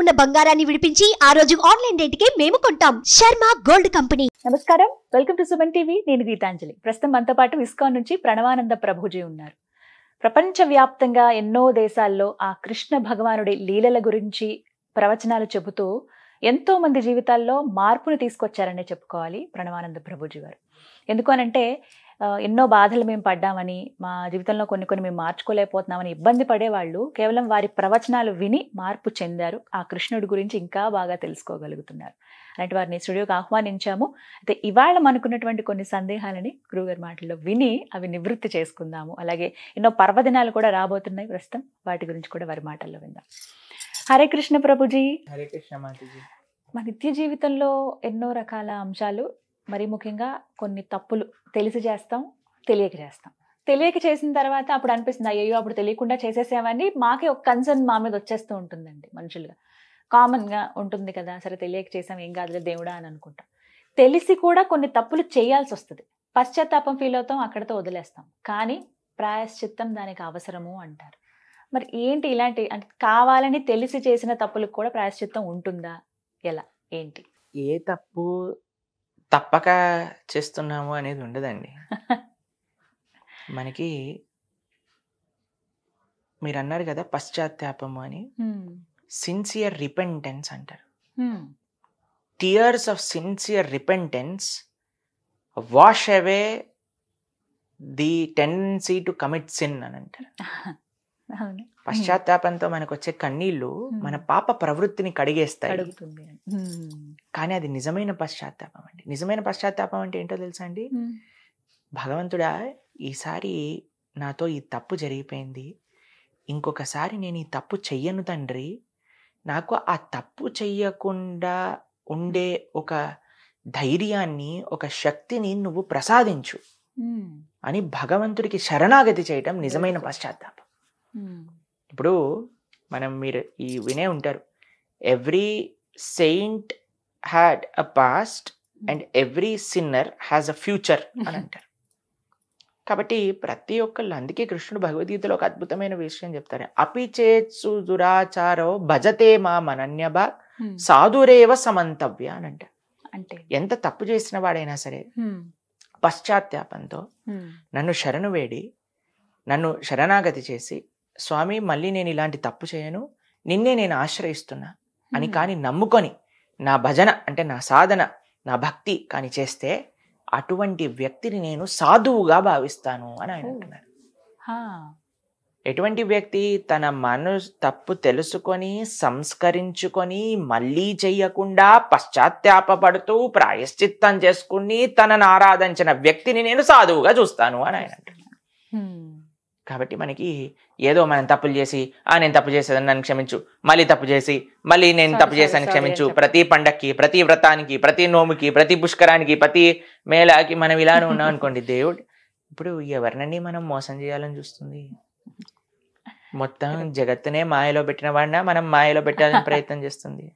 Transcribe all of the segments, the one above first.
ఉన్న బంగారాన్ని విడిపించి ఆ రోజు ఆన్లైన్ రేటుకే మేము కొంటాం. Sharma gold company. నమస్కారం, వెల్కమ్ టు సుమన్ టీవీ. నేను గీతాంజలి. ప్రస్తుతం మనతో పాటు ఇస్కాన్ నుంచి ప్రణవానంద ప్రభుజీ ఉన్నారు. ప్రపంచవ్యాప్తంగా ఎన్నో దేశాల్లో ఆ కృష్ణ భగవానుడి లీలల గురించి ప్రవచనాలు చెబుతూ ఎంతో మంది జీవితాల్లో మార్పును తీసుకొచ్చారనే చెప్పుకోవాలి ప్రణవానంద ప్రభుజీ గారు. ఎందుకు అనంటే ఎన్నో బాధలు మేము పడ్డామని, మా జీవితంలో కొన్ని మేము మార్చుకోలేకపోతున్నామని ఇబ్బంది పడేవాళ్ళు కేవలం వారి ప్రవచనాలు విని మార్పు చెందారు. ఆ కృష్ణుడి గురించి ఇంకా బాగా తెలుసుకోగలుగుతున్నారు. అలాంటి వారిని స్టూడియోకి ఆహ్వానించాము. అయితే ఇవాళ మనకున్నటువంటి కొన్ని సందేహాలని గురువుగారి మాటల్లో విని అవి నివృత్తి చేసుకుందాము. అలాగే ఎన్నో పర్వదినాలు కూడా రాబోతున్నాయి ప్రస్తుతం, వాటి గురించి కూడా వారి మాటల్లో విందాం. హరే కృష్ణ ప్రభుజీ. హరే కృష్ణ మాతాజీ. మా నిత్య జీవితంలో ఎన్నో రకాల అంశాలు, మరి ముఖ్యంగా కొన్ని తప్పులు తెలిసి చేస్తాం, తెలియక చేస్తాం. తెలియక చేసిన తర్వాత అప్పుడు అనిపిస్తుంది అయ్యో అప్పుడు తెలియకుండా చేసేసామని మాకే ఒక కన్సర్న్ మా మీద వచ్చేస్తూ ఉంటుందండి. మనుషులుగా కామన్గా ఉంటుంది కదా, సరే తెలియక చేసాం ఏం కాదులే దేవుడా అని అనుకుంటాం. తెలిసి కూడా కొన్ని తప్పులు చేయాల్సి వస్తుంది. పశ్చాత్తాపం ఫీల్ అవుతాం, అక్కడితో వదిలేస్తాం. కానీ ప్రాయశ్చిత్తం దానికి అవసరము అంటారు. మరి ఏంటి ఇలాంటి, అంటే కావాలని తెలిసి చేసిన తప్పులకు కూడా ప్రాయశ్చిత్తం ఉంటుందా? ఎలా ఏంటి? ఏ తప్పు తప్పక చేస్తున్నాము అనేది ఉండదండి. మనకి మీరు అన్నారు కదా పశ్చాత్తాపము అని, సిన్సియర్ రిపెంటెన్స్ అంటారు. Tears of sincere repentance wash away the tendency to commit sin అని అంటారు. పశ్చాత్తాపంతో మనకు వచ్చే కన్నీళ్లు మన పాప ప్రవృత్తిని కడిగేస్తాయి. కానీ అది నిజమైన పశ్చాత్తాపం అండి. నిజమైన పశ్చాత్తాపం అంటే ఏంటో తెలుసా అండి? భగవంతుడా, ఈసారి నాతో ఈ తప్పు జరిగిపోయింది, ఇంకొకసారి నేను ఈ తప్పు చెయ్యను తండ్రి, నాకు ఆ తప్పు చెయ్యకుండా ఉండే ఒక ధైర్యాన్ని, ఒక శక్తిని నువ్వు ప్రసాదించు అని భగవంతుడికి శరణాగతి చేయటం నిజమైన పశ్చాత్తాపం. ఇప్పుడు మీరు ఈ వినే ఉంటారు, every Saint had a past and every sinner has a future అని అంటారు. కాబట్టి ప్రతి ఒక్కళ్ళు, అందుకే కృష్ణుడు భగవద్గీతలో ఒక అద్భుతమైన విషయం చెప్తారు, అపిచేత్సు దురాచారో భజతే మా మనన్యభా సాధురేవ సమంతవ్య అని అంటారు. అంటే ఎంత తప్పు చేసిన వాడైనా సరే పశ్చాత్తాపంతో నన్ను శరణు వేడి, నన్ను శరణాగతి చేసి, స్వామి మళ్ళీ నేను ఇలాంటి తప్పు చేయను, నిన్నే నేను ఆశ్రయిస్తున్నా అని కానీ నమ్ముకొని నా భజన అంటే నా సాధన, నా భక్తి కానీ చేస్తే అటువంటి వ్యక్తిని నేను సాధువుగా భావిస్తాను అని ఆయన అంటున్నారు. ఎటువంటి వ్యక్తి తన తప్పు తెలుసుకొని సంస్కరించుకొని మళ్ళీ చెయ్యకుండా పశ్చాత్తాపడుతూ ప్రాయశ్చిత్తం చేసుకుని తనను ఆరాధించిన వ్యక్తిని నేను సాధువుగా చూస్తాను అని ఆయన అంటున్నారు. కాబట్టి మనకి ఏదో మనం తప్పులు చేసి నేను తప్పు చేసేదని నన్ను క్షమించు, మళ్ళీ తప్పు చేసి మళ్ళీ నేను తప్పు చేశాను క్షమించు, ప్రతి పండక్కి, ప్రతి వ్రతానికి, ప్రతి నోముకి, ప్రతి పుష్కరానికి, ప్రతి మేళాకి మనం ఇలానే ఉన్నాం అనుకోండి, దేవుడు ఇప్పుడు ఎవరినండి మనం మోసం చేయాలని చూస్తుంది? మొత్తం జగత్తునే మాయలో పెట్టిన వాడినా మనం మాయలో పెట్టాలని ప్రయత్నం చేస్తుంది.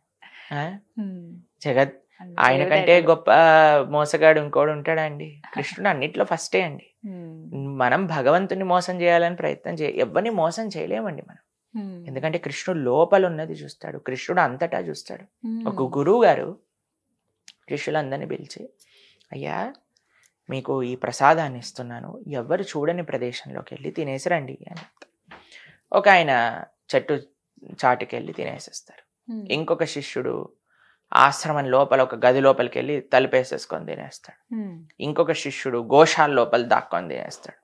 జగత్ ఆయన కంటే గొప్ప మోసగాడు ఇంకోడు ఉంటాడా అండి? కృష్ణుడు అన్నిట్లో ఫస్టే అండి. మనం భగవంతుని మోసం చేయాలని ప్రయత్నం ఎవరిని మోసం చేయలేమండి మనం. ఎందుకంటే కృష్ణుడు లోపల ఉన్నది చూస్తాడు, కృష్ణుడు అంతటా చూస్తాడు. ఒక గురువు గారు శిష్యులందరినీ పిలిచి, అయ్యా మీకు ఈ ప్రసాదాన్ని ఇస్తున్నాను, ఎవరు చూడని ప్రదేశంలోకి వెళ్ళి తినేసి రండి అని. ఒక ఆయన చెట్టు చాటుకి వెళ్ళి తినేసేస్తారు. ఇంకొక శిష్యుడు ఆశ్రమం లోపల ఒక గది లోపలికి వెళ్ళి తలుపేసేసుకొని తినేస్తాడు. ఇంకొక శిష్యుడు గోశాల లోపల దాక్కొని తినేస్తాడు.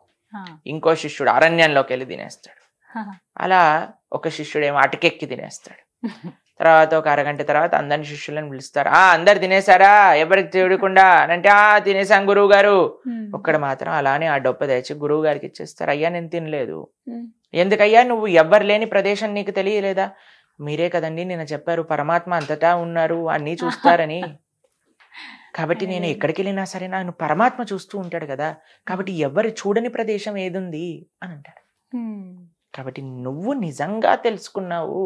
ఇంకో శిష్యుడు అరణ్యంలోకి వెళ్ళి తినేస్తాడు. అలా ఒక శిష్యుడు ఏమో అటకెక్కి తినేస్తాడు. తర్వాత ఒక అరగంట తర్వాత అందరి శిష్యులను పిలుస్తారు. అందరు తినేసారా, ఎవరికి చూడకుండా అని అంటే తినేసాం గురువు గారు. ఒక్కడ మాత్రం అలానే ఆ డొప్ప తెచ్చి గురువు గారికి ఇచ్చేస్తారు. అయ్యా నేను తినలేదు. ఎందుకయ్యా, నువ్వు ఎవ్వరు లేని ప్రదేశం నీకు తెలియలేదా? మీరే కదండి నిన్న చెప్పారు పరమాత్మ అంతటా ఉన్నారు, అన్నీ చూస్తారని. కాబట్టి నేను ఎక్కడికి వెళ్ళినా సరే నన్ను పరమాత్మ చూస్తూ ఉంటాడు కదా, కాబట్టి ఎవరు చూడని ప్రదేశం ఏదుంది అని అంటాడు. కాబట్టి నువ్వు నిజంగా తెలుసుకున్నావు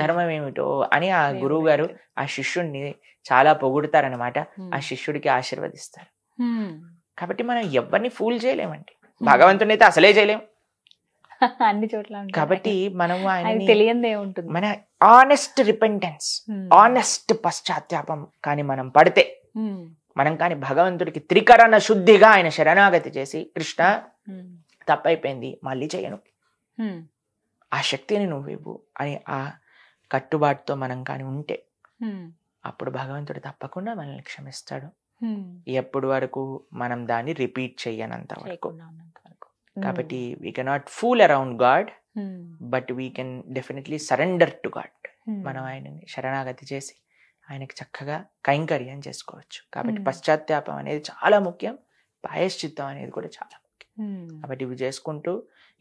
ధర్మం ఏమిటో అని ఆ గురువు గారు ఆ శిష్యుడిని చాలా పొగుడుతారనమాట. ఆ శిష్యుడికి ఆశీర్వదిస్తారు. కాబట్టి మనం ఎవరిని ఫూల్ చేయలేమండి. భగవంతుని అయితే అసలే చేయలేం. అన్ని చోట్ల ఉంటాయి. కాబట్టి మనం అది ఆయన తెలియందే ఉంటుంది. మన ఆనెస్ట్ రిపెంటెన్స్, ఆనెస్ట్ పశ్చాత్తాపం కానీ మనం పడితే, మనం కానీ భగవంతుడికి త్రికరణ శుద్ధిగా ఆయన శరణాగతి చేసి, కృష్ణ తప్పైపోయింది మళ్ళీ చేయను, ఆ శక్తిని నువ్వు ఇవ్వు అని ఆ కట్టుబాటుతో మనం కానీ ఉంటే అప్పుడు భగవంతుడు తప్పకుండా మనల్ని క్షమిస్తాడు. ఎప్పుడు వరకు మనం దాన్ని రిపీట్ చెయ్యనంత వరకు. కాబట్టి we cannot fool around God, but we can definitely surrender to God. మనం ఆయనని శరణాగతి చేసి ఆయనకి చక్కగా కైంకర్యం చేసుకోవచ్చు. కాబట్టి పశ్చాత్తాపం అనేది చాలా ముఖ్యం, ప్రాయశ్చిత్తం అనేది కూడా చాలా ముఖ్యం. కాబట్టి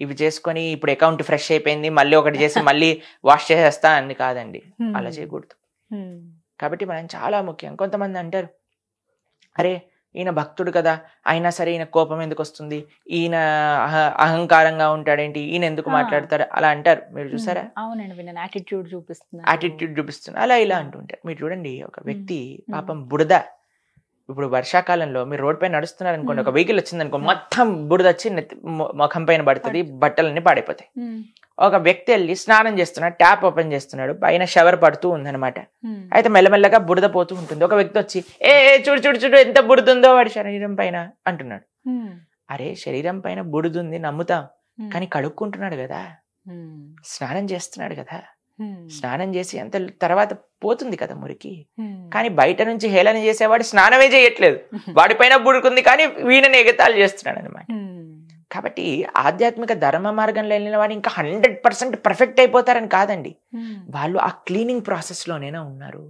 ఇవి చేసుకొని ఇప్పుడు అకౌంట్ ఫ్రెష్ అయిపోయింది మళ్ళీ ఒకటి చేసి మళ్ళీ వాష్ చేసేస్తా అని కాదండి, అలా చేయకూడదు. కాబట్టి మనం చాలా ముఖ్యం. కొంతమంది అంటారు, అరే ఈయన భక్తుడు కదా, అయినా సరే ఈయన కోపం ఎందుకు వస్తుంది, ఈయన అహంకారంగా ఉంటాడేంటి, ఈయన ఎందుకు మాట్లాడతారు అలా అంటారు. మీరు చూసారా? అవునండి, యాటిట్యూడ్ చూపిస్తున్నారు అలా ఇలా అంటుంటారు. మీరు చూడండి, ఒక వ్యక్తి పాపం బురద, ఇప్పుడు వర్షాకాలంలో మీరు రోడ్ పైన నడుస్తున్నారు అనుకోండి, ఒక వెహికల్ వచ్చింది అనుకో, మొత్తం బురద వచ్చి ముఖం పైన పడుతుంది, బట్టలన్నీ పాడైపోతాయి. ఒక వ్యక్తి వెళ్ళి స్నానం చేస్తున్నాడు, ట్యాప్ ఓపెన్ చేస్తున్నాడు, పైన షవర్ పడుతూ ఉందన్నమాట. అయితే మెల్లమెల్లగా బురద పోతూ ఉంటుంది. ఒక వ్యక్తి వచ్చి చూడు చూడు చూడు ఎంత బురద ఉందో వాడి శరీరం పైన అంటున్నాడు. అరే శరీరం పైన బురద ఉంది నమ్ముతాం, కానీ కడుక్కుంటున్నాడు కదా, స్నానం చేస్తున్నాడు కదా, స్నానం చేసి అంత తర్వాత పోతుంది కదా మురికి. కానీ బయట నుంచి హేళన చేసేవాడు స్నానమే చేయట్లేదు, వాడిపైన బుడుకుంది కానీ వీణని ఎగతాళి చేస్తున్నాడు అనమాట. కాబట్టి ఆధ్యాత్మిక ధర్మ మార్గంలో వెళ్ళిన వాడు ఇంకా 100% పర్ఫెక్ట్ అయిపోతారని కాదండి, వాళ్ళు ఆ క్లీనింగ్ ప్రాసెస్ లోనే ఉన్నారు.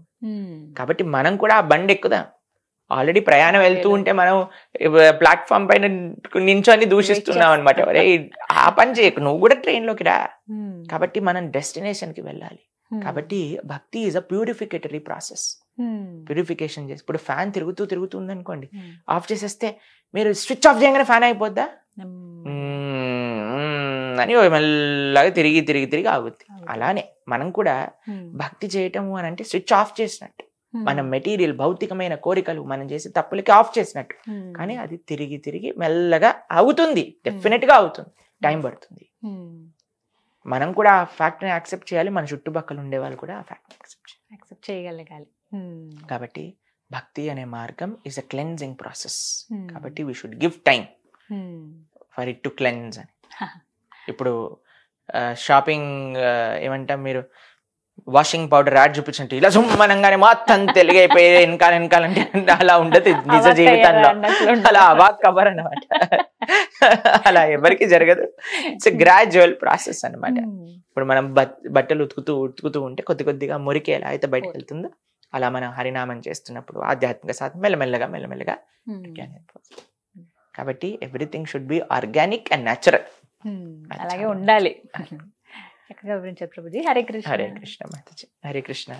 కాబట్టి మనం కూడా ఆ బండి ఎక్కుదాం. ఆల్రెడీ ప్రయాణం వెళ్తూ ఉంటే మనం ప్లాట్ఫామ్ పైన నించొని దూషిస్తున్నాం అనమాట, అరే ఆ పని చేయకు, నువ్వు కూడా ట్రైన్ లోకి రా. కాబట్టి మనం డెస్టినేషన్ కి వెళ్ళాలి. కాబట్టి భక్తి is a purificatory process. Purification చేసి, ఇప్పుడు ఫ్యాన్ తిరుగుతుంది అనుకోండి, ఆఫ్ చేసేస్తే మీరు స్విచ్ ఆఫ్ చేయగానే ఫ్యాన్ అయిపోద్దా అని మెల్లగా తిరిగి ఆగుద్ది. అలానే మనం కూడా భక్తి చేయటము అని అంటే స్విచ్ ఆఫ్ చేసినట్టు, మన మెటీరియల్ భౌతికమైన కోరికలు మనం చేసే తప్పులకి ఆఫ్ చేసినట్టు. కానీ అది తిరిగి మెల్లగా అవుతుంది, డెఫినెట్ గా అవుతుంది, టైం పడుతుంది. మనం కూడా ఆ ఫ్యాక్ట్ ని యాక్సెప్ట్ చేయాలి, మన చుట్టుపక్కల ఉండే వాళ్ళు కూడా ఆ ఫ్యాక్ట్ యాక్సెప్ట్ చేయగలగాలి. కాబట్టి భక్తి అనే మార్గం ఈజ్ అ క్లెన్జింగ్ ప్రాసెస్. కాబట్టి we should give time for it to cleanse అని. ఇప్పుడు షాపింగ్ ఏమంటాం, మీరు వాషింగ్ పౌడర్ యాడ్ చూపించినట్టు ఇలా సుమ్మనంగానే మొత్తం తెలుగైపోయి వెనకాలంటే అలా ఉండదు నిజ జీవితంలో, అలా అవాక్ కవర్ అనమాట. అలా ఎవరికి జరగదు, ఇట్స్ గ్రాడ్యువల్ ప్రాసెస్ అనమాట. ఇప్పుడు మనం బట్టలు ఉతుకుతూ ఉంటే కొద్దిగా మురికి ఎలా అయితే బయటకు వెళ్తుందో, అలా మనం హరినామం చేస్తున్నప్పుడు ఆధ్యాత్మిక సాధన మెల్లమెల్లగా కాబట్టి everything should be organic and natural. అలాగే ఉండాలి. చక్కగా వివరించారు ప్రభుజీ. హరే కృష్ణ. హరే కృష్ణ మాతాజీ. హరే కృష్ణ.